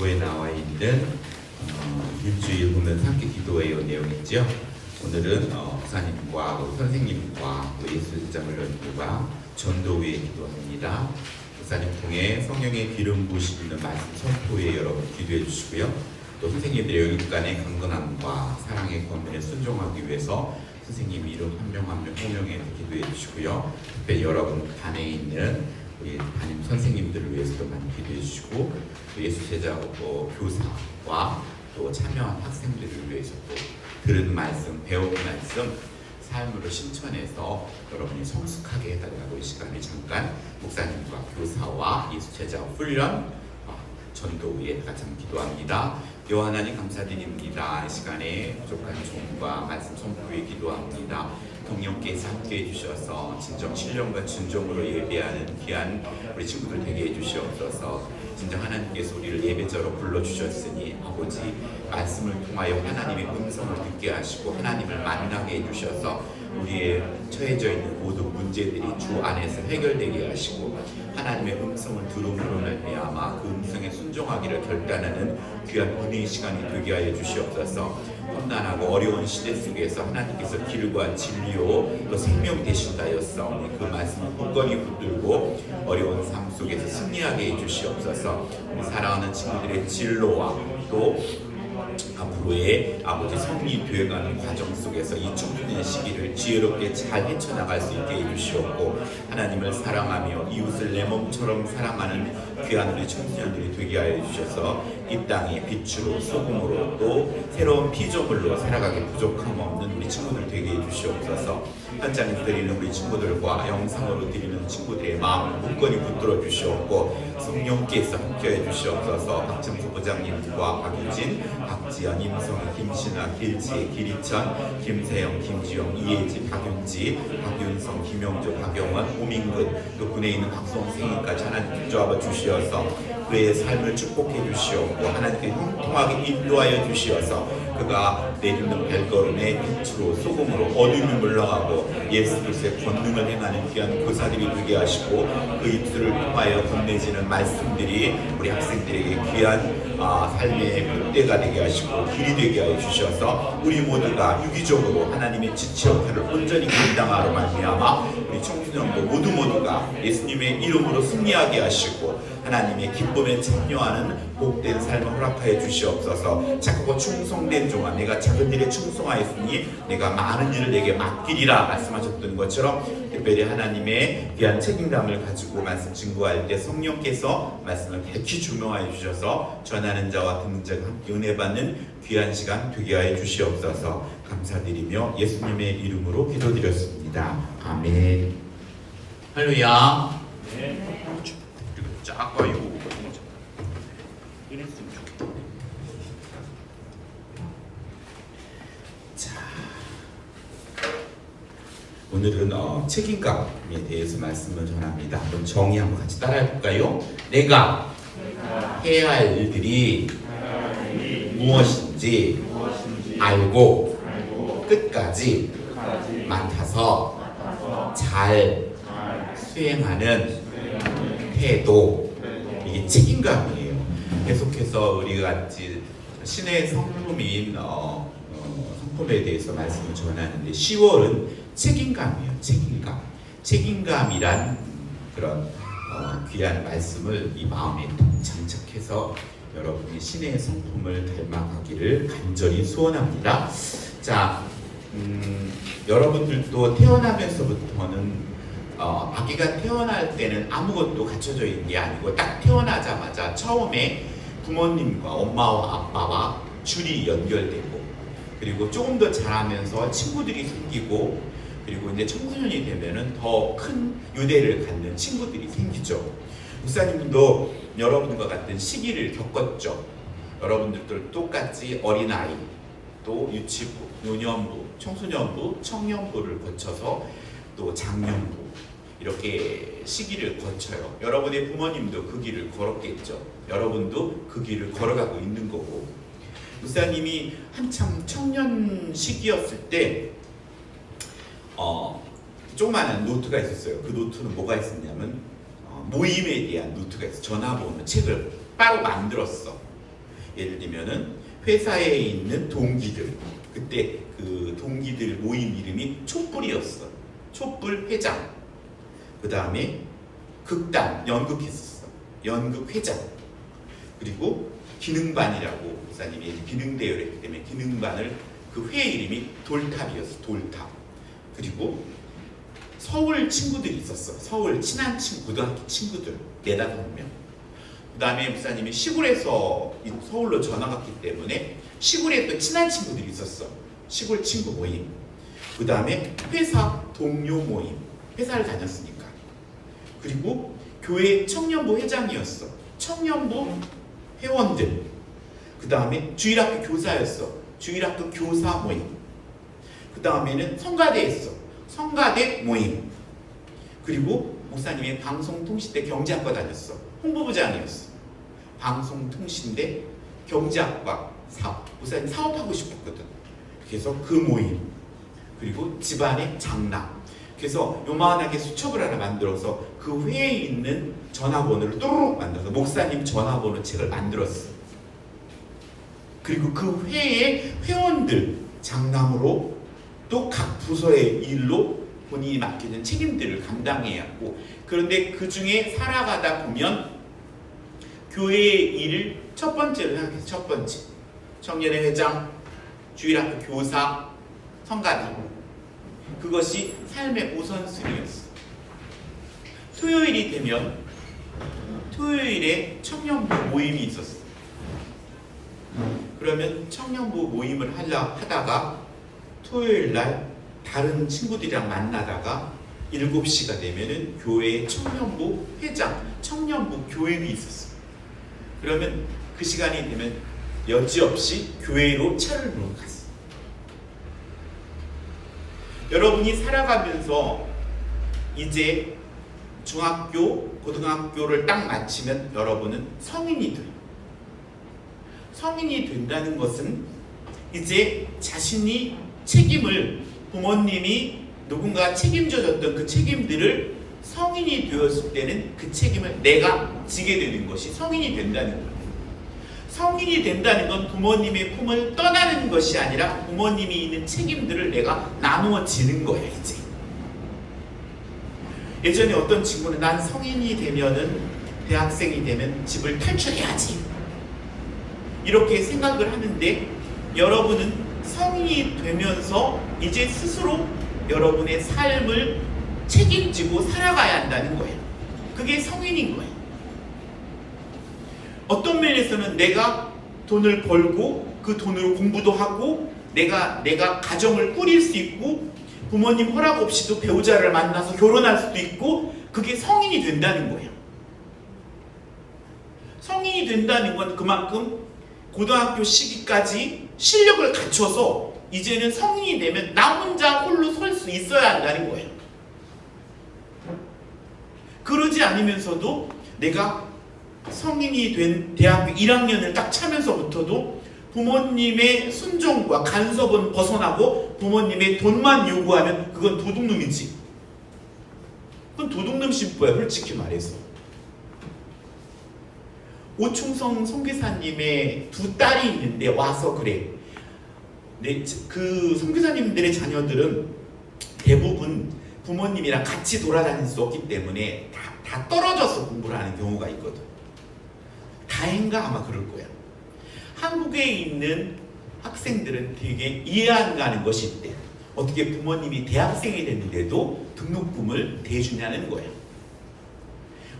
에 나와 있는 일주일 보면 함께 기도해요 내용이죠. 오늘은 목사님과 선생님과 예수 제자물 연구가 전도위에 기도합니다. 목사님 통해 성령의 기름 부으시는 말씀 선포에 여러분 기도해 주시고요. 또 선생님들의 영육간의 강건함과 사랑의 권면에 순종하기 위해서 선생님 이름 한 명 한 명 호명해 기도해 주시고요. 특별히 여러분 반에 있는 우리 담임 선생님들을 위해서도 많이 기도해 주시고, 또 예수 제자 교사와 또 참여한 학생들을 위해서 또 들은 말씀, 배운 말씀 삶으로 실천해서 여러분이 성숙하게 해달라고 이 시간에 잠깐 목사님과 교사와 예수 제자 훈련 전도 위에 같이 기도합니다. 여호와 하나님 감사드립니다. 이 시간에 부족한 종과 말씀 선포에 기도합니다. 성령께서 함께 해주셔서 진정 신령과 진정으로 예배하는 귀한 우리 친구들 되게 해주시옵소서. 진정 하나님께서 우리를 예배자로 불러주셨으니 아버지 말씀을 통하여 하나님의 음성을 듣게 하시고 하나님을 만나게 해주셔서 우리의 처해져 있는 모든 문제들이 주 안에서 해결되게 하시고 하나님의 음성을 들음으로 말미암아 그 음성에 순종하기를 결단하는 귀한 은혜의 시간이 되게 하여 주시옵소서. 험난하고 어려운 시대 속에서 하나님께서 길과 진리요 또 생명 되신다였사오니 그 말씀을 굳건히 붙들고 어려운 삶 속에서 승리하게 해주시옵소서. 우리 사랑하는 친구들의 진로와 또 앞으로의 아버지 성리 되어가는 과정 속에서 이 청소년 시기를 지혜롭게 잘 헤쳐나갈 수 있게 해주시옵고 하나님을 사랑하며 이웃을 내 몸처럼 사랑하는 귀한 우리 청소년들이 되게 하여 주셔서 이 땅의 빛으로 소금으로 또 새로운 피조물로 살아가기 부족함 없는 우리 친구들 되게 해주시옵소서. 현장에서 드리는 우리 친구들과 영상으로 드리는 친구들의 마음을 굳건히 붙들어 주시옵고 성령께서 함께해 주시옵소서. 박정수 부장님과 박유진, 박지연, 임성, 김신아, 길지, 기리천, 김세영, 김지영, 이혜지, 박윤지, 박윤성, 김영조, 박영원, 오민근 또 군에 있는 박성생까지 하나님 붙잡아 주시어서 그의 삶을 축복해 주시옵고 하나님께 형통하게 인도하여 주시어서 그가 내딛는 발걸음에 빛으로 소금으로 어둠이 물러가고 예수 그리스도의 권능을 행하는 귀한 교사들이 되게 하시고 그 입술을 통하여 건네지는 말씀들이 우리 학생들에게 귀한 삶의 끈대가 되게 하시고 길이 되게 하여 주셔서 우리 모두가 유기적으로 하나님의 지체 역할을 온전히 감당하러 말미암아 우리 청소년도 모두가 예수님의 이름으로 승리하게 하시고 하나님의 기쁨에 참여하는 복된 삶을 허락하여 주시옵소서. 착하고 충성된 종아 내가 작은 일에 충성하였으니 내가 많은 일을 내게 맡기리라 말씀하셨던 것처럼 특별히 하나님의 귀한 책임감을 가지고 말씀 증거할 때 성령께서 말씀을 밝히 조명하여 주셔서 전하는 자와 듣는 자가 함께 은혜 받는 귀한 시간 되게 하여 주시옵소서. 감사드리며 예수님의 이름으로 기도드렸습니다. 아멘. 할렐루야. 네. 작아요. 이랬으면 좋겠다. 자, 오늘은 책임감에 대해서 말씀을 전합니다. 한번 정의 한번 같이 따라해 볼까요? 내가 해야 할 일들이 무엇인지 알고 끝까지 맡아서 잘 수행하는 태도, 이게 책임감이에요. 계속해서 우리가 같이 신의 성품인 성품에 대해서 말씀을 전하는데 10월은 책임감이에요. 책임감이란 그런 귀한 말씀을 이 마음에 장착해서 여러분이 신의 성품을 닮아가기를 간절히 소원합니다. 자, 여러분들도 태어나면서부터는 아기가 태어날 때는 아무것도 갖춰져 있는 게 아니고 딱 태어나자마자 처음에 부모님과 엄마와 아빠와 줄이 연결되고 그리고 조금 더 자라면서 친구들이 생기고 그리고 이제 청소년이 되면은 더 큰 유대를 갖는 친구들이 생기죠. 목사님도 여러분과 같은 시기를 겪었죠. 여러분들도 똑같이 어린아이 또 유치부, 노년부, 청소년부, 청년부를 거쳐서 또 장년부 이렇게 시기를 거쳐요. 여러분의 부모님도 그 길을 걸었겠죠. 여러분도 그 길을 걸어가고 있는 거고 목사님이 한참 청년 시기였을 때 조그마한 노트가 있었어요. 그 노트는 뭐가 있었냐면 모임에 대한 노트가 있어요. 전화번호 책을 따로 만들었어. 예를 들면은 회사에 있는 동기들, 그때 그 동기들 모임 이름이 촛불이었어. 촛불 회장. 그 다음에 극단, 연극했었어. 연극 회장. 그리고 기능반이라고 목사님이 기능대회를 했기 때문에 기능반을 그 회 이름이 돌탑이었어. 돌탑. 그리고 서울 친구들이 있었어. 서울 친한 친구, 고등학교 친구들 4-5명. 그 다음에 목사님이 시골에서 서울로 전화 갔기 때문에 시골에 또 친한 친구들이 있었어. 시골 친구 모임. 그 다음에 회사 동료 모임. 회사를 다녔으니까. 그리고 교회 청년부 회장이었어. 청년부 회원들. 그 다음에 주일학교 교사였어. 주일학교 교사 모임. 그 다음에는 성가대였어. 성가대 모임. 그리고 목사님이 방송통신대 경제학과 다녔어. 홍보부장이었어. 방송통신대 경제학과 사업. 목사님 사업하고 싶었거든. 그래서 그 모임. 그리고 집안의 장남. 그래서 요만하게 수첩을 하나 만들어서 그 회에 있는 전화번호를 또르륵 만들어서 목사님 전화번호 책을 만들었어. 그리고 그 회의 회원들 장남으로 또 각 부서의 일로 본인이 맡겨진 책임들을 감당해야 하고, 그런데 그 중에 살아가다 보면 교회의 일을 첫 번째로 생각해서 첫 번째 청년회 회장, 주일학교 교사, 성가대. 그것이 삶의 우선순위였어. 토요일이 되면 토요일에 청년부 모임이 있었어. 그러면 청년부 모임을 하다가 토요일날 다른 친구들이랑 만나다가 7시가 되면은 교회에 청년부 회장, 청년부 교육이 있었어. 그러면 그 시간이 되면 여지없이 교회로 차를 몰고 갔어. 여러분이 살아가면서 이제 중학교, 고등학교를 딱 마치면 여러분은 성인이 돼요. 성인이 된다는 것은 이제 자신이 책임을, 부모님이 누군가 책임져줬던 그 책임들을 성인이 되었을 때는 그 책임을 내가 지게 되는 것이 성인이 된다는 거예요. 성인이 된다는 건 부모님의 품을 떠나는 것이 아니라 부모님이 있는 책임들을 내가 나누어지는 거야, 이제. 예전에 어떤 친구는 난 성인이 되면은, 대학생이 되면 집을 탈출해야지, 이렇게 생각을 하는데, 여러분은 성인이 되면서 이제 스스로 여러분의 삶을 책임지고 살아가야 한다는 거예요. 그게 성인인 거예요. 어떤 면에서는 내가 돈을 벌고 그 돈으로 공부도 하고 내가 가정을 꾸릴 수 있고 부모님 허락 없이도 배우자를 만나서 결혼할 수도 있고, 그게 성인이 된다는 거예요. 성인이 된다는 건 그만큼 고등학교 시기까지 실력을 갖춰서 이제는 성인이 되면 나 혼자 홀로 설 수 있어야 한다는 거예요. 그러지 않으면서도 내가 성인이 된 대학교 1학년을 딱 차면서부터도 부모님의 순종과 간섭은 벗어나고 부모님의 돈만 요구하면 그건 도둑놈이지. 그건 도둑놈 신부야, 솔직히 말해서. 오충성 선교사님의 2딸이 있는데 와서 그래. 그 선교사님들의 자녀들은 대부분 부모님이랑 같이 돌아다닐 수 없기 때문에 다 떨어져서 공부를 하는 경우가 있거든. 다행가 아마 그럴 거야. 한국에 있는 학생들은 되게 이해 안 가는 것이 있대. 어떻게 부모님이 대학생이 됐는데도 등록금을 대주냐는 거야.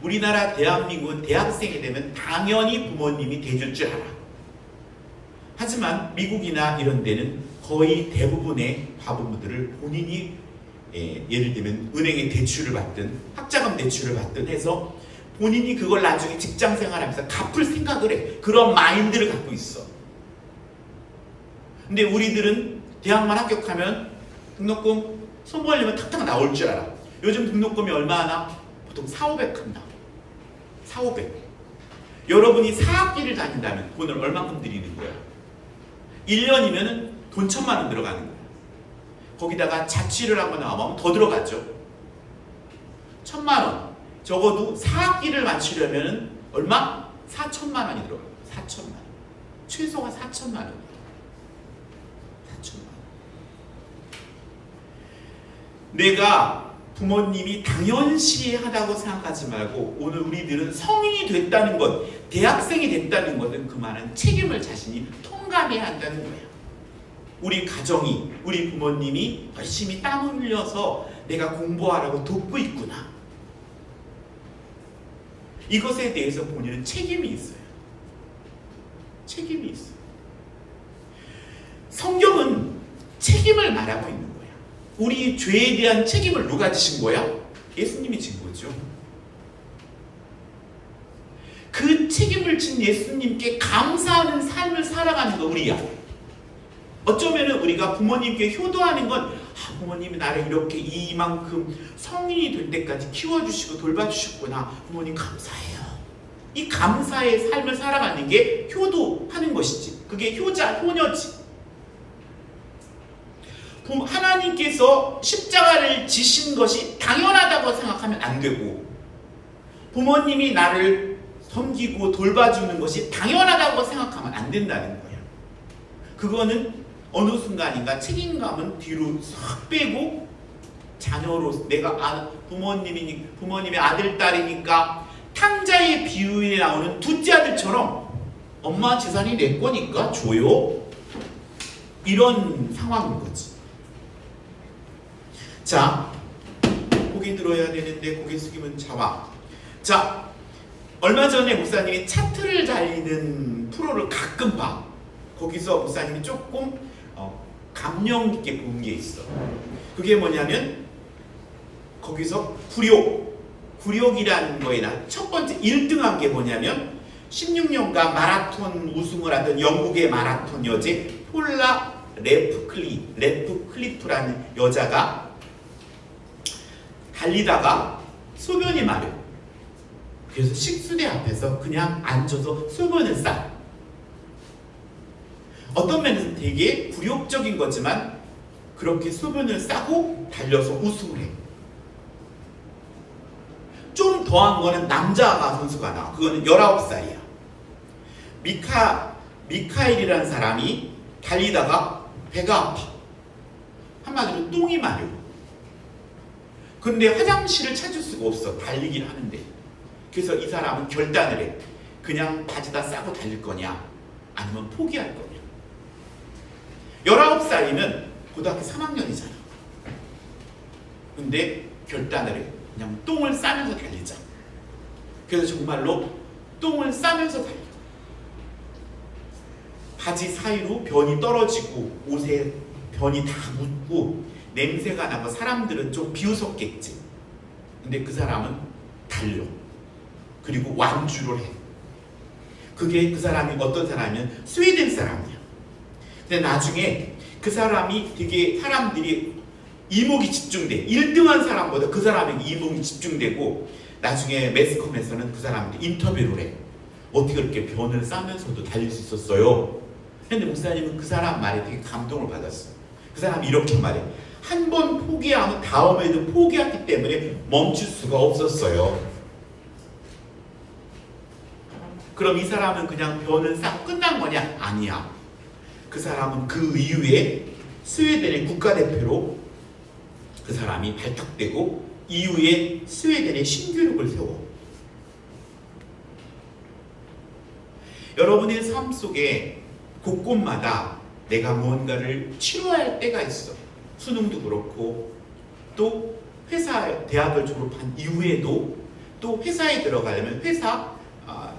우리나라 대한민국은 대학생이 되면 당연히 부모님이 대줄 줄 알아. 하지만 미국이나 이런 데는 거의 대부분의 과부모들을 본인이 예를 들면 은행에 대출을 받든 학자금 대출을 받든 해서 본인이 그걸 나중에 직장 생활하면서 갚을 생각을 해. 그런 마인드를 갖고 있어. 근데 우리들은 대학만 합격하면 등록금 손 벌리면 탁탁 나올 줄 알아. 요즘 등록금이 얼마 하나? 보통 400, 500 한다. 400. 여러분이 4학기를 다닌다면 돈을 얼마큼 드리는 거야? 1년이면 돈 1,000만 원 들어가는 거야. 거기다가 자취를 하고 나오면 더 들어가죠. 1,000만 원. 적어도 4학기를 마치려면 얼마? 4,000만 원이 들어가요. 4,000만 원. 최소가 4천만 원이에요. 4천만 원. 내가 부모님이 당연시하다고 생각하지 말고 오늘 우리들은 성인이 됐다는 것, 대학생이 됐다는 것은 그만한 책임을 자신이 통감해야 한다는 거예요. 우리 가정이, 우리 부모님이 열심히 땀 흘려서 내가 공부하라고 돕고 있구나. 이것에 대해서 본인은 책임이 있어요. 책임이 있어요. 성경은 책임을 말하고 있는 거야. 우리 죄에 대한 책임을 누가 지신 거야? 예수님이 진 거죠. 그 책임을 진 예수님께 감사하는 삶을 살아가는 거 우리야. 어쩌면 우리가 부모님께 효도하는 건 부모님이 나를 이렇게 이만큼 성인이 될 때까지 키워주시고 돌봐주셨구나. 부모님 감사해요. 이 감사의 삶을 살아가는 게 효도하는 것이지. 그게 효자, 효녀지. 하나님께서 십자가를 지신 것이 당연하다고 생각하면 안 되고, 부모님이 나를 섬기고 돌봐주는 것이 당연하다고 생각하면 안 된다는 거예요. 그거는 어느 순간인가 책임감은 뒤로 싹 빼고 자녀로 내가 부모님의 아들, 딸이니까 탕자의 비유에 나오는 둘째 아들처럼 엄마 재산이 내 거니까 줘요. 이런 상황인 거지. 자, 고개 들어야 되는데 고개 숙이면 자와. 자, 얼마 전에 목사님이 차트를 달리는 프로를 가끔 봐. 거기서 목사님이 조금 감명 깊게 본 게 있어. 그게 뭐냐면 거기서 굴욕이라는 거에 첫 번째 1등한 게 뭐냐면 16년간 마라톤 우승을 하던 영국의 마라톤 여제 폴라 레프클리프라는 여자가 달리다가 소변이 마려. 그래서 식수대 앞에서 그냥 앉아서 소변을 싸. 어떤 면에서 되게 굴욕적인 거지만 그렇게 소변을 싸고 달려서 우승을 해. 좀 더한 거는 남자 선수가 나와. 그거는 19살이야. 미카엘이라는 사람이 달리다가 배가 아파. 한마디로 똥이 마려. 그런데 화장실을 찾을 수가 없어. 달리긴 하는데. 그래서 이 사람은 결단을 해. 그냥 바지다 싸고 달릴 거냐 아니면 포기할 거냐. 19살이면 고등학교 3학년이잖아. 근데 결단을 해. 그냥 똥을 싸면서 달리자. 그래서 정말로 똥을 싸면서 달려. 바지 사이로 변이 떨어지고 옷에 변이 다 묻고 냄새가 나고 사람들은 좀 비웃었겠지. 근데 그 사람은 달려. 그리고 완주를 해. 그게 그 사람이 어떤 사람이면 스웨덴 사람이야. 근데 나중에 그 사람이 되게 사람들이 이목이 집중돼. 1등한 사람보다 그 사람에게 이목이 집중되고 나중에 매스컴에서는 그 사람한테 인터뷰를 해. 어떻게 그렇게 변을 싸면서도 달릴 수 있었어요? 근데 목사님은 그 사람 말에 되게 감동을 받았어요. 그 사람이 이렇게 말해. 한 번 포기하면 다음에도 포기했기 때문에 멈출 수가 없었어요. 그럼 이 사람은 그냥 변을 싸고 끝난 거냐? 아니야. 그 사람은 그 이후에 스웨덴의 국가대표로 그 사람이 발탁되고 이후에 스웨덴의 신기록을 세워. 여러분의 삶 속에 곳곳마다 내가 무언가를 치러야 할 때가 있어. 수능도 그렇고 또 대학을 졸업한 이후에도 또 회사에 들어가려면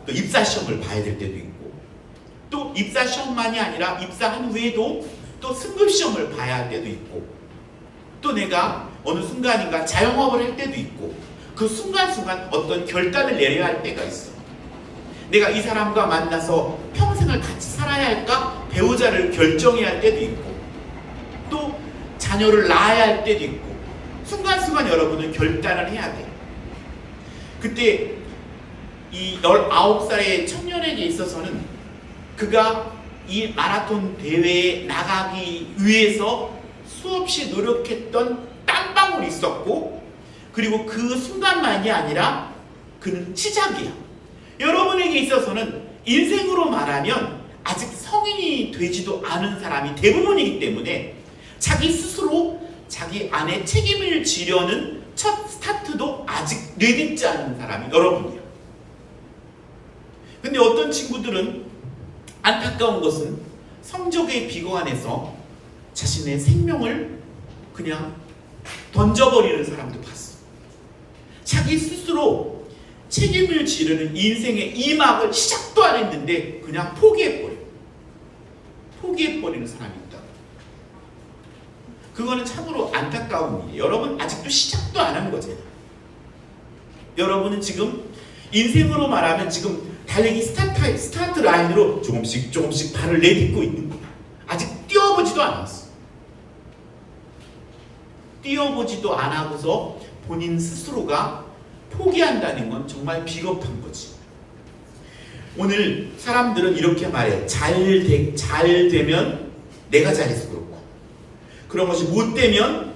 또 입사 시험을 봐야 될 때도 있고 또 입사 시험만이 아니라 입사한 후에도 또 승급 시험을 봐야 할 때도 있고 또 내가 어느 순간인가 자영업을 할 때도 있고 그 순간순간 어떤 결단을 내려야 할 때가 있어. 내가 이 사람과 만나서 평생을 같이 살아야 할까? 배우자를 결정해야 할 때도 있고 또 자녀를 낳아야 할 때도 있고 순간순간 여러분은 결단을 해야 돼. 그때 이 19살의 청년에게 있어서는 그가 이 마라톤 대회에 나가기 위해서 수없이 노력했던 땀방울이 있었고 그리고 그 순간만이 아니라 그는 시작이야. 여러분에게 있어서는 인생으로 말하면 아직 성인이 되지도 않은 사람이 대부분이기 때문에 자기 스스로 자기 안에 책임을 지려는 첫 스타트도 아직 내딛지 않은 사람이 여러분이에요. 근데 어떤 친구들은 안타까운 것은 성적의 비관에서 자신의 생명을 그냥 던져버리는 사람도 봤어. 자기 스스로 책임을 지르는 인생의 2막을 시작도 안 했는데 그냥 포기해버리는 사람이 있다. 그거는 참으로 안타까운 일이에요. 여러분 아직도 시작도 안 한 거잖아요. 여러분은 지금 인생으로 말하면 지금 달리기 스타트 라인으로 조금씩 발을 내딛고 있는 거야. 아직 뛰어보지도 않았어. 뛰어보지도 않아서 본인 스스로가 포기한다는 건 정말 비겁한 거지. 오늘 사람들은 이렇게 말해. 잘 되면 내가 잘해서 그렇고, 그런 것이 못 되면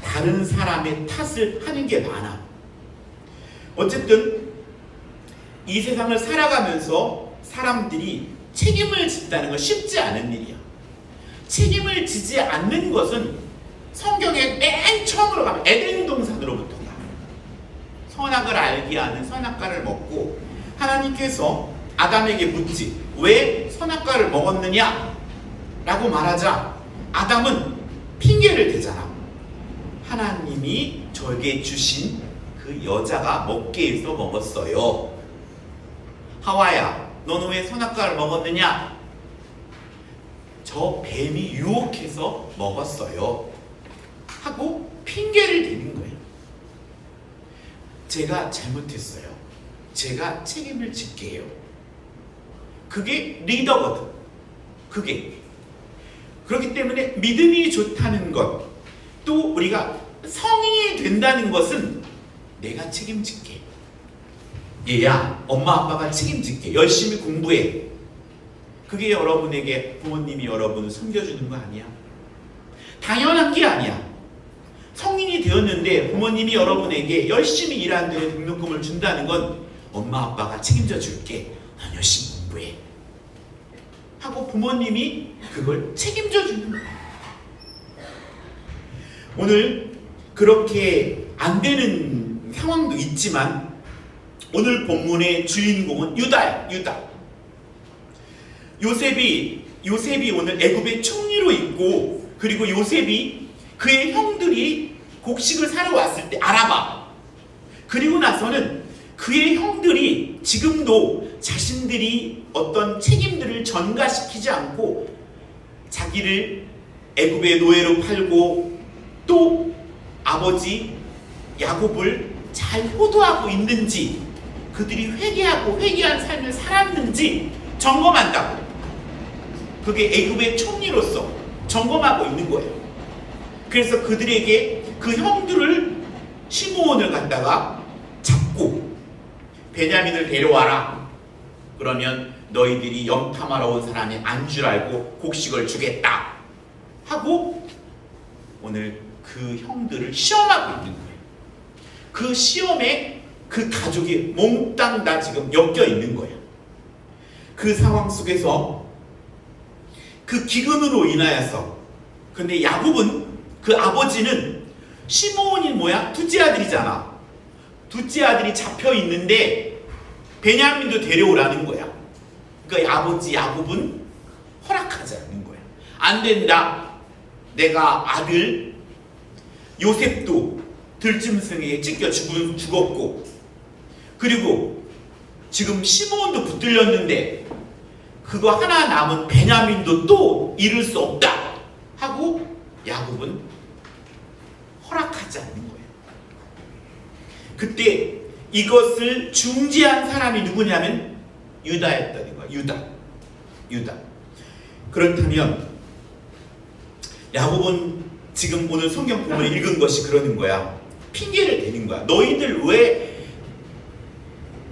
다른 사람의 탓을 하는 게 많아. 어쨌든 이 세상을 살아가면서 사람들이 책임을 진다는 건 쉽지 않은 일이야. 책임을 지지 않는 것은 성경의 맨 처음으로 가면 에덴 동산으로부터 가. 선악을 알게 하는 선악과를 먹고 하나님께서 아담에게 묻지, 왜 선악과를 먹었느냐? 라고 말하자 아담은 핑계를 대잖아. 하나님이 저에게 주신 그 여자가 먹게 해서 먹었어요. 하와야, 너는 왜 선악과를 먹었느냐? 저 뱀이 유혹해서 먹었어요. 하고 핑계를 대는 거예요. 제가 잘못했어요. 제가 책임을 질게요. 그게 리더거든. 그렇기 때문에 믿음이 좋다는 것, 또 우리가 성인이 된다는 것은 내가 책임질게. 얘야, 엄마 아빠가 책임질게. 열심히 공부해. 그게 여러분에게 부모님이 여러분을 섬겨주는 거 아니야? 당연한 게 아니야. 성인이 되었는데 부모님이 여러분에게 열심히 일하는 데에 등록금을 준다는 건 엄마 아빠가 책임져 줄게. 넌 열심히 공부해. 하고 부모님이 그걸 책임져 주는 거야. 오늘 그렇게 안 되는 상황도 있지만 오늘 본문의 주인공은 유다야. 요셉이 오늘 애굽의 총리로 있고, 그리고 요셉이 그의 형들이 곡식을 사러 왔을 때 알아봐. 그리고 나서는 그의 형들이 지금도 자신들이 어떤 책임들을 전가시키지 않고 자기를 애굽의 노예로 팔고 또 아버지 야곱을 잘 효도하고 있는지, 그들이 회개한 삶을 살았는지 점검한다고. 그게 애굽의 총리로서 점검하고 있는 거예요. 그래서 그들에게 그 형들을 시므온을 갖다가 잡고 베냐민을 데려와라. 그러면 너희들이 염탐하러 온 사람이 안 줄 알고 곡식을 주겠다. 하고 오늘 그 형들을 시험하고 있는 거예요. 그 시험에 그 가족이 몽땅 다 지금 엮여 있는 거예요. 그 상황 속에서 그 기근으로 인하여서, 근데 야곱은, 그 아버지는 시므온이 뭐야? 둘째 아들이잖아. 둘째 아들이 잡혀 있는데 베냐민도 데려오라는 거야. 그러니까 아버지 야곱은 허락하지 않는 거야. 안 된다. 내가 아들 요셉도 들짐승에게 찢겨 죽었고, 그리고 지금 시므온도 붙들렸는데 그거 하나 남은 베냐민도 또 잃을 수 없다 하고 야곱은 허락하지 않는 거예요. 그때 이것을 중지한 사람이 누구냐면 유다였다는 거야. 유다. 그렇다면 야곱은 지금 오늘 성경 본문을 읽은 것이 그러는 거야. 핑계를 대는 거야. 너희들 왜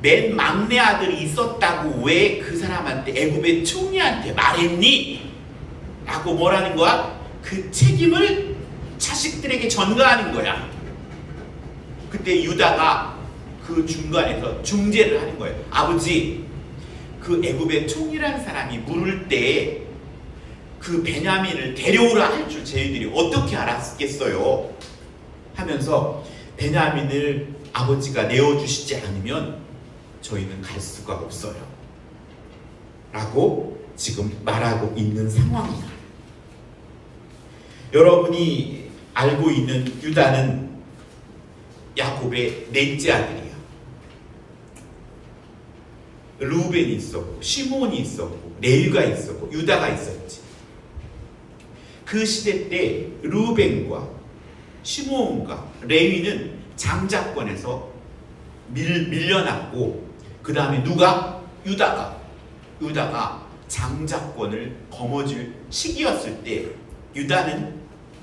맨 막내 아들이 있었다고 왜 그 사람한테, 애굽의 총리한테 말했니? 라고 뭐라는 거야? 그 책임을 자식들에게 전가하는 거야. 그때 유다가 그 중간에서 중재를 하는 거예요. 아버지, 그 애굽의 총이라는 사람이 물을 때 그 베냐민을 데려오라 할 줄 저희들이 어떻게 알았겠어요? 하면서 베냐민을 아버지가 내어주시지 않으면 저희는 갈 수가 없어요 라고 지금 말하고 있는 상황이다. 여러분이 알고 있는 유다는 야곱의 넷째 아들이야. 루벤이 있었고 시몬이 있었고 레위가 있었고 유다가 있었지. 그 시대 때 루벤과 시몬과 레위는 장자권에서 밀려났고 그 다음에 누가? 유다가 장자권을 거머쥘 시기였을 때 유다는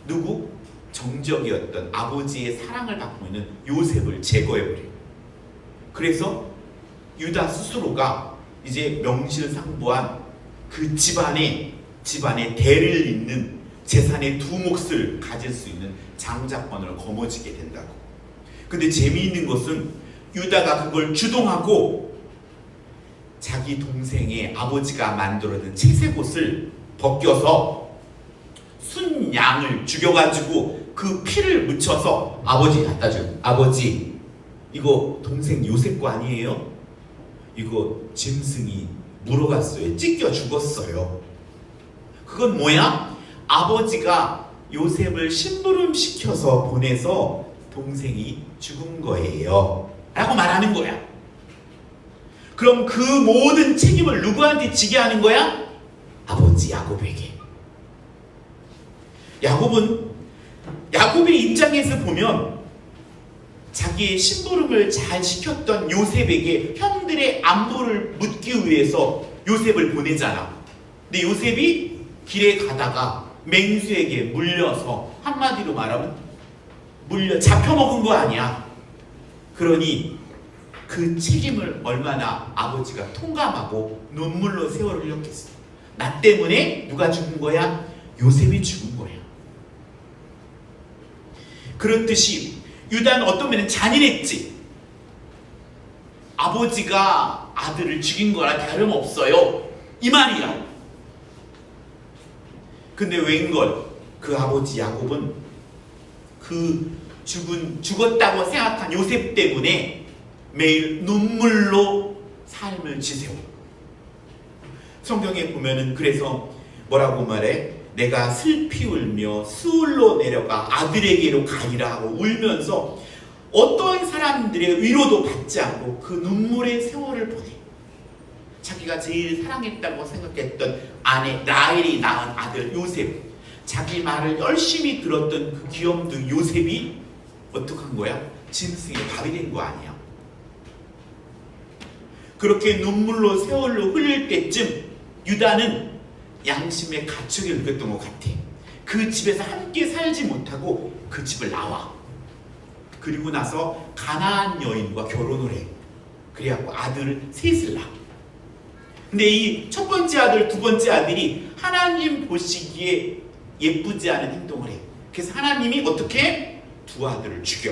누구? 정적이었던 아버지의 사랑을 받고 있는 요셉을 제거해버려요. 그래서 유다 스스로가 이제 명실상부한 그 집안의 대를 잇는 재산의 두 몫을 가질 수 있는 장자권을 거머쥐게 된다고. 근데 재미있는 것은 유다가 그걸 주동하고 자기 동생의 아버지가 만들어둔 채색옷을 벗겨서 순양을 죽여가지고 그 피를 묻혀서 아버지 갖다 줘요. 아버지, 이거 동생 요셉 거 아니에요? 이거 짐승이 물어갔어요. 찢겨 죽었어요. 그건 뭐야? 아버지가 요셉을 심부름시켜서 보내서 동생이 죽은 거예요 라고 말하는 거야. 그럼 그 모든 책임을 누구한테 지게 하는 거야? 아버지 야곱에게. 야곱의 입장에서 보면 자기의 심부름을 잘 시켰던 요셉에게 형들의 안부를 묻기 위해서 요셉을 보내잖아. 근데 요셉이 길에 가다가 맹수에게 물려서, 한마디로 말하면 잡혀먹은 거 아니야. 그러니 그 책임을 얼마나 아버지가 통감하고 눈물로 세월을 흘렸겠어. 나 때문에 누가 죽은 거야? 요셉이 죽은 거야. 그렇듯이 유다는 어떤 면은 잔인했지. 아버지가 아들을 죽인 거라 다름없어요 이 말이야. 근데 웬걸 그 아버지 야곱은 그 죽었다고 생각한 요셉 때문에 매일 눈물로 삶을 지새워. 성경에 보면은 그래서 뭐라고 말해? 내가 슬피 울며 수울로 내려가 아들에게로 가리라 하고 울면서 어떠한 사람들의 위로도 받지 않고 그 눈물의 세월을 보내. 자기가 제일 사랑했다고 생각했던 아내 라헬이 낳은 아들 요셉, 자기 말을 열심히 들었던 그 귀염둥이 요셉이 어떡한 거야? 짐승의 밥이 된 거 아니야. 그렇게 눈물로 세월로 흘릴 때쯤 유다는 양심의 가축을 느꼈던 것 같아. 그 집에서 함께 살지 못하고 그 집을 나와. 그리고 나서 가나안 여인과 결혼을 해. 그래갖고 아들을 셋을 낳아. 근데 이 첫 번째 아들, 두 번째 아들이 하나님 보시기에 예쁘지 않은 행동을 해. 그래서 하나님이 어떻게? 두 아들을 죽여.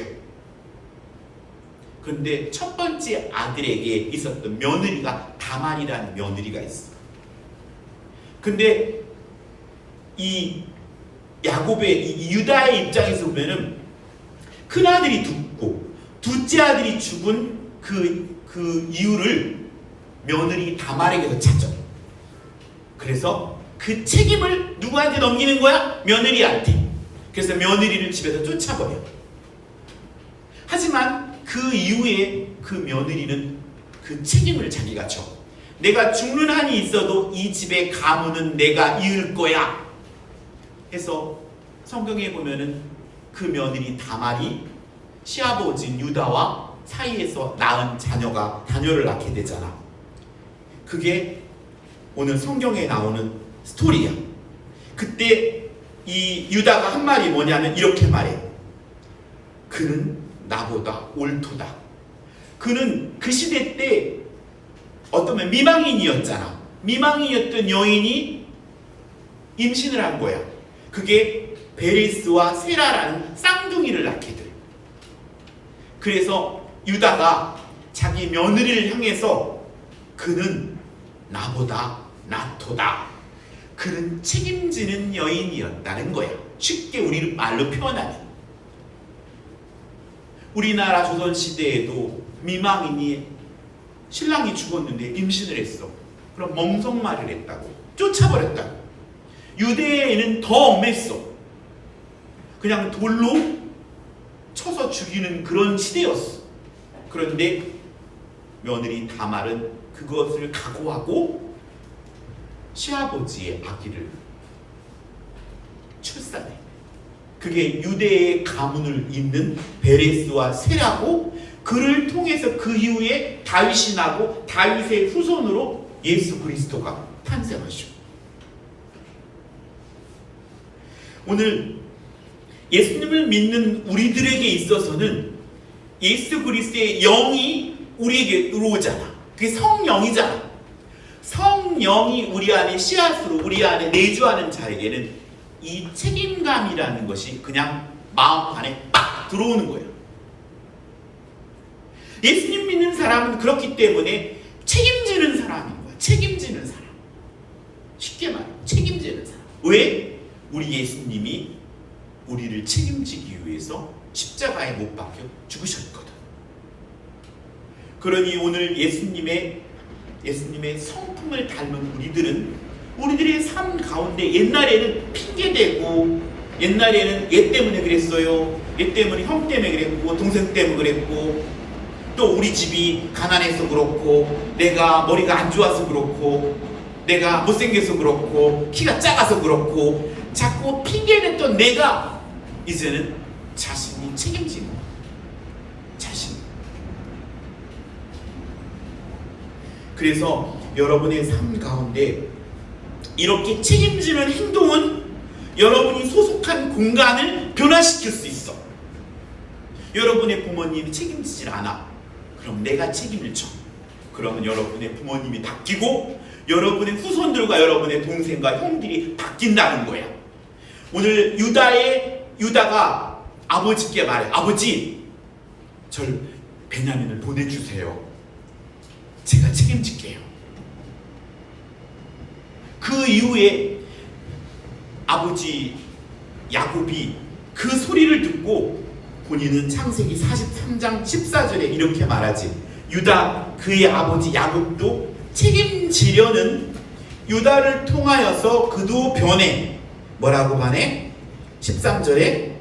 그런데 첫 번째 아들에게 있었던 며느리가 다말이라는 며느리가 있어. 근데 이 야곱의 이 유다의 입장에서 보면은 큰 아들이 죽고 둘째 아들이 죽은 그 이유를 며느리 다말에게서 찾죠. 그래서 그 책임을 누구한테 넘기는 거야? 며느리한테. 그래서 며느리를 집에서 쫓아버려. 하지만 그 이후에 그 며느리는 그 책임을 자기가 져. 내가 죽는 한이 있어도 이 집의 가문은 내가 이을 거야 해서 성경에 보면은 그 며느리 다말이 시아버지인 유다와 사이에서 낳은 자녀를 낳게 되잖아. 그게 오늘 성경에 나오는 스토리야. 그때 이 유다가 한 말이 뭐냐면 이렇게 말해. 그는 나보다 옳도다. 그는 그 시대 때 어쩌면 미망인이었잖아. 미망인이었던 여인이 임신을 한 거야. 그게 베리스와 세라라는 쌍둥이를 낳게 돼. 그래서 유다가 자기 며느리를 향해서 그는 나보다 낫도다. 그는 책임지는 여인이었다는 거야. 쉽게 우리 말로 표현하면. 우리나라 조선시대에도 미망인이 신랑이 죽었는데 임신을 했어. 그럼 멍석말이를 했다고. 쫓아버렸다고. 유대에는 더 엄했어. 그냥 돌로 쳐서 죽이는 그런 시대였어. 그런데 며느리 다말은 그것을 각오하고 시아버지의 아기를 출산해. 그게 유대의 가문을 잇는 베레스와 세라고, 그를 통해서 그 이후에 다윗이 나고 다윗의 후손으로 예수 그리스도가 탄생하시고, 오늘 예수님을 믿는 우리들에게 있어서는 예수 그리스도의 영이 우리에게 들어오잖아. 그게 성령이잖아. 성령이 우리 안에 씨앗으로 우리 안에 내주하는 자에게는 이 책임감이라는 것이 그냥 마음 안에 빡 들어오는 거예요. 예수님 믿는 사람은 그렇기 때문에 책임지는 사람인 거야. 책임지는 사람. 쉽게 말해 책임지는 사람. 왜? 우리 예수님이 우리를 책임지기 위해서 십자가에 못 박혀 죽으셨거든. 그러니 오늘 예수님의 성품을 닮은 우리들의 삶 가운데 옛날에는 핑계대고, 옛날에는 얘 때문에 그랬어요, 얘 때문에 형 때문에 그랬고, 동생 때문에 그랬고, 또 우리 집이 가난해서 그렇고, 내가 머리가 안 좋아서 그렇고, 내가 못생겨서 그렇고, 키가 작아서 그렇고, 자꾸 핑계냈던 내가 이제는 자신이 책임지는 거야. 자신. 그래서 여러분의 삶 가운데 이렇게 책임지는 행동은 여러분이 소속한 공간을 변화시킬 수 있어. 여러분의 부모님이 책임지질 않아. 그럼 내가 책임을 져. 그러면 여러분의 부모님이 바뀌고 여러분의 후손들과 여러분의 동생과 형들이 바뀐다는 거야. 오늘 유다가 아버지께 말해. 아버지, 절 베냐민을 보내주세요. 제가 책임질게요. 그 이후에 아버지 야곱이 그 소리를 듣고 본인은 창세기 43장 14절에 이렇게 말하지. 유다 그의 아버지 야곱도 책임지려는 유다를 통하여서 그도 변해. 뭐라고 말해? 13절에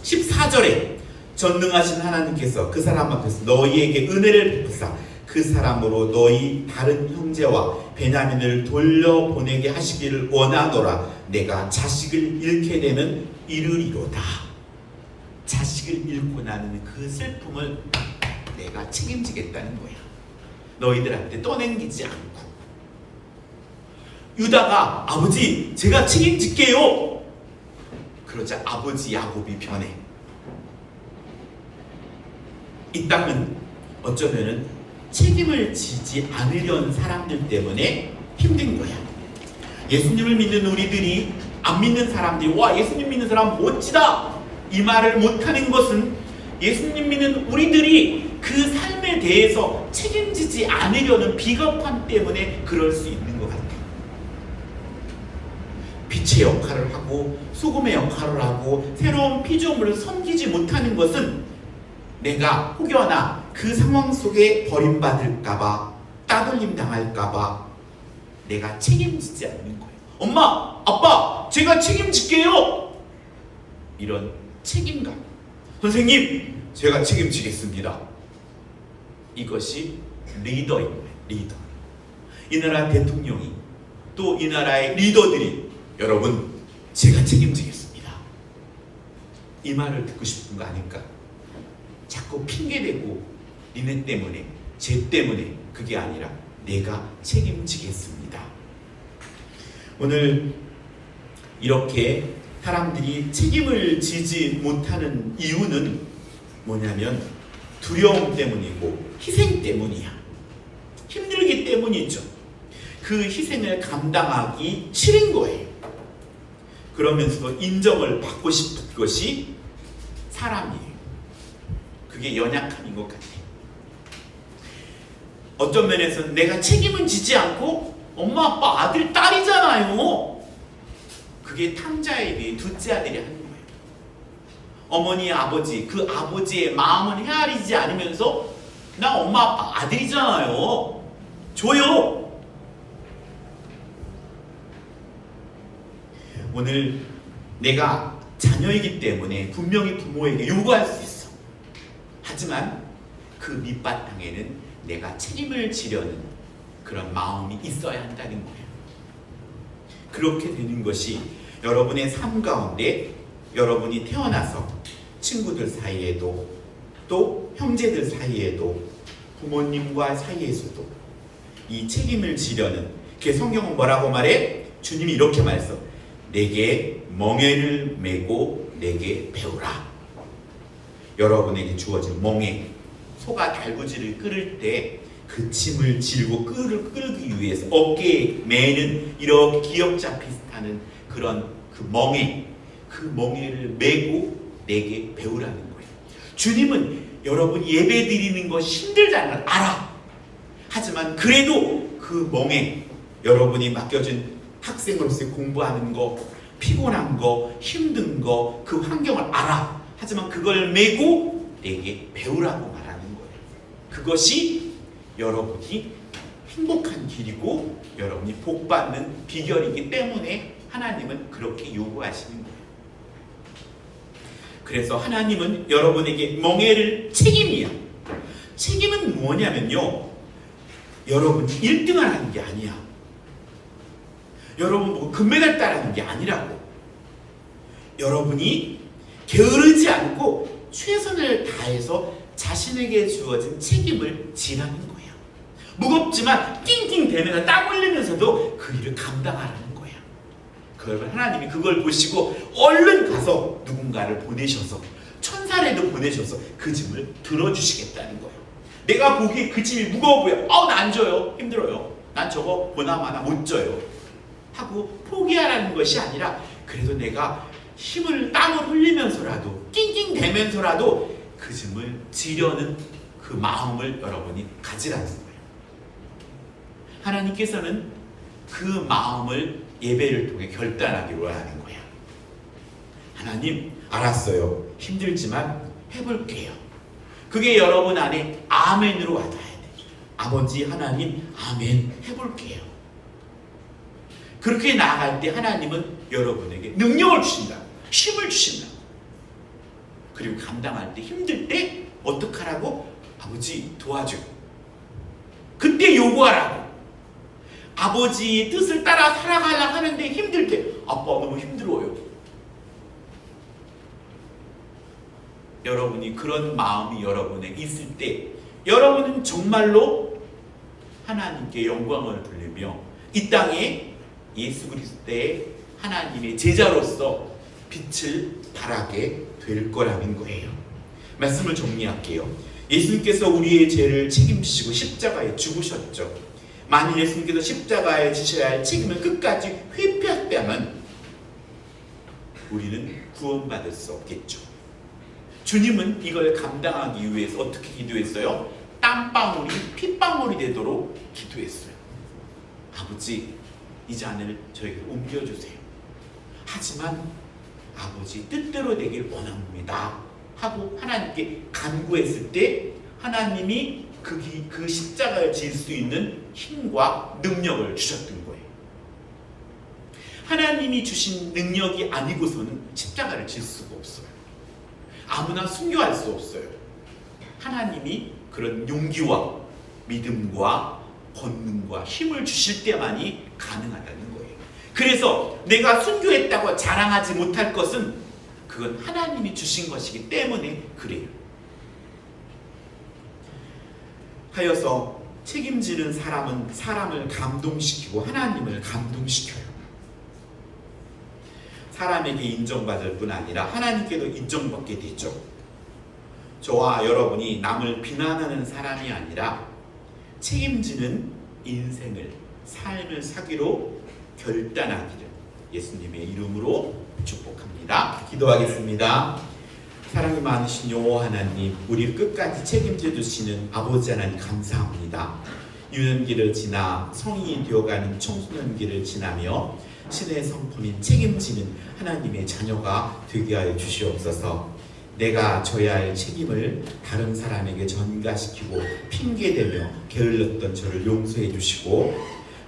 14절에 전능하신 하나님께서 그 사람 앞에서 너희에게 은혜를 베푸사 그 사람으로 너희 다른 형제와 베냐민을 돌려보내게 하시기를 원하노라. 내가 자식을 잃게 되면 이르리로다. 자식을 잃고 나는 그 슬픔을 내가 책임지겠다는 거야. 너희들한테 떠넘기지 않고. 유다가 아버지 제가 책임질게요. 그러자 아버지 야곱이 변해. 이 땅은 어쩌면은 책임을 지지 않으려는 사람들 때문에 힘든 거야. 예수님을 믿는 우리들이 안 믿는 사람들이 와 예수님 믿는 사람 멋지다 이 말을 못하는 것은 예수님 믿는 우리들이 그 삶에 대해서 책임지지 않으려는 비겁함 때문에 그럴 수 있는 것 같아요. 빛의 역할을 하고 소금의 역할을 하고 새로운 피조물을 섬기지 못하는 것은 내가 혹여나 그 상황 속에 버림받을까봐 따돌림 당할까봐 내가 책임지지 않는 거예요. 엄마, 아빠, 제가 책임질게요. 이런 책임감. 선생님, 제가 책임지겠습니다. 이것이 리더인 거예요. 리더. 이 나라 대통령이 또 이 나라의 리더들이 여러분, 제가 책임지겠습니다. 이 말을 듣고 싶은 거 아닐까? 자꾸 핑계대고 니네 때문에, 쟤 때문에 그게 아니라 내가 책임지겠습니다. 오늘 이렇게 사람들이 책임을 지지 못하는 이유는 뭐냐면 두려움 때문이고 희생 때문이야. 힘들기 때문이죠. 그 희생을 감당하기 싫은 거예요. 그러면서도 인정을 받고 싶은 것이 사람이에요. 그게 연약함인 것 같아요. 어떤 면에서는 내가 책임은 지지 않고 엄마 아빠 아들 딸이잖아요. 그게 탕자에게 둘째 아들이 하는 거예요. 어머니 아버지 그 아버지의 마음은 헤아리지 않으면서 나 엄마 아빠 아들이잖아요. 줘요. 오늘 내가 자녀이기 때문에 분명히 부모에게 요구할 수 있어. 하지만 그 밑바탕에는 내가 책임을 지려는 그런 마음이 있어야 한다는 거예요. 그렇게 되는 것이 여러분의 삶 가운데 여러분이 태어나서 친구들 사이에도 또 형제들 사이에도 부모님과 사이에서도 이 책임을 지려는 그 성경은 뭐라고 말해? 주님이 이렇게 말했어. 내게 멍에를 메고 내게 배우라. 여러분에게 주어진 멍에, 소가 달구지를 끓을 때 그 침을 질고 끓기 위해서 어깨에 매는 이렇게 기역자 비슷하는 그런 그 멍에, 그 멍에를 메고 내게 배우라는 거예요. 주님은 여러분 예배 드리는 것이 힘들다는 걸 알아. 하지만 그래도 그 멍에 여러분이 맡겨진 학생으로서 공부하는 거, 피곤한 거, 힘든 거, 그 환경을 알아. 하지만 그걸 메고 내게 배우라고 말하는 거예요. 그것이 여러분이 행복한 길이고 여러분이 복받는 비결이기 때문에 하나님은 그렇게 요구하시는 거예요. 그래서 하나님은 여러분에게 멍에를 책임이야. 책임은 뭐냐면요, 여러분이 1등을 하는 게 아니야. 여러분 뭐 금메달 따라하는 게 아니라고. 여러분이 게으르지 않고 최선을 다해서 자신에게 주어진 책임을 지라는 거야. 무겁지만 띵띵대면서 땀 흘리면서도 그 일을 감당하라는 거야. 그걸 하나님이 그걸 보시고 얼른 가서 누군가를 보내셔서 천사라도 보내셔서 그 짐을 들어주시겠다는 거예요. 내가 보기에 그 짐이 무거워 보여. 나 안 져요. 힘들어요. 난 저거 보나마나 못 져요. 하고 포기하라는 것이 아니라 그래도 내가 힘을 땀을 흘리면서라도 낑낑대면서라도 그 짐을 지려는 그 마음을 여러분이 가지라는 거예요. 하나님께서는 그 마음을 예배를 통해 결단하기 원하는 거야. 하나님 알았어요. 힘들지만 해볼게요. 그게 여러분 안에 아멘으로 와닿아야 돼. 아버지 하나님 아멘 해볼게요. 그렇게 나아갈 때 하나님은 여러분에게 능력을 주신다. 힘을 주신다. 그리고 감당할 때 힘들 때 어떡하라고? 아버지 도와줘. 그때 요구하라고. 아버지의 뜻을 따라 살아가려고 하는데 힘들 때 아빠 너무 힘들어요. 여러분이 그런 마음이 여러분에게 있을 때 여러분은 정말로 하나님께 영광을 돌리며 이 땅에 예수 그리스도의 하나님의 제자로서 빛을 발하게 될 거라는 거예요. 말씀을 정리할게요. 예수님께서 우리의 죄를 책임지시고 십자가에 죽으셨죠. 만일 예수님께서 십자가에 지셔야 할 책임을 끝까지 회피했다면 우리는 구원받을 수 없겠죠. 주님은 이걸 감당하기 위해서 어떻게 기도했어요? 땀방울이 핏방울이 되도록 기도했어요. 아버지 이 잔을 저에게 옮겨주세요. 하지만 아버지 뜻대로 되길 원합니다 하고 하나님께 간구했을 때 하나님이 그 십자가를 질 수 있는 힘과 능력을 주셨던 거예요. 하나님이 주신 능력이 아니고서는 십자가를 질 수가 없어요. 아무나 순교할 수 없어요. 하나님이 그런 용기와 믿음과 권능과 힘을 주실 때만이 가능하다는 거예요. 그래서 내가 순교했다고 자랑하지 못할 것은 그건 하나님이 주신 것이기 때문에 그래요. 하여서 책임지는 사람은 사람을 감동시키고 하나님을 감동시켜요. 사람에게 인정받을 뿐 아니라 하나님께도 인정받게 되죠. 저와 여러분이 남을 비난하는 사람이 아니라 책임지는 인생을, 삶을 사기로 결단하기를 예수님의 이름으로 축복합니다. 기도하겠습니다. 사랑이 많으신 여호와 하나님, 우리를 끝까지 책임져 주시는 아버지 하나님 감사합니다. 유년기를 지나 성인이 되어가는 청소년기를 지나며 신의 성품인 책임지는 하나님의 자녀가 되게 하여 주시옵소서. 내가 져야 할 책임을 다른 사람에게 전가시키고 핑계대며 게을렀던 저를 용서해 주시고,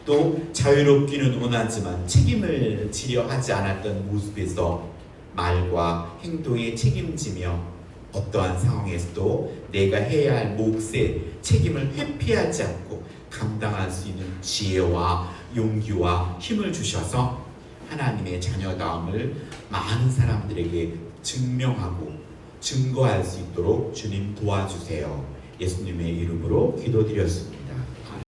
또 자유롭기는 원하지만 책임을 지려 하지 않았던 모습에서 말과 행동에 책임지며 어떠한 상황에서도 내가 해야 할 몫의 책임을 회피하지 않고 감당할 수 있는 지혜와 용기와 힘을 주셔서 하나님의 자녀다움을 많은 사람들에게 증명하고 증거할 수 있도록 주님 도와주세요. 예수님의 이름으로 기도드렸습니다.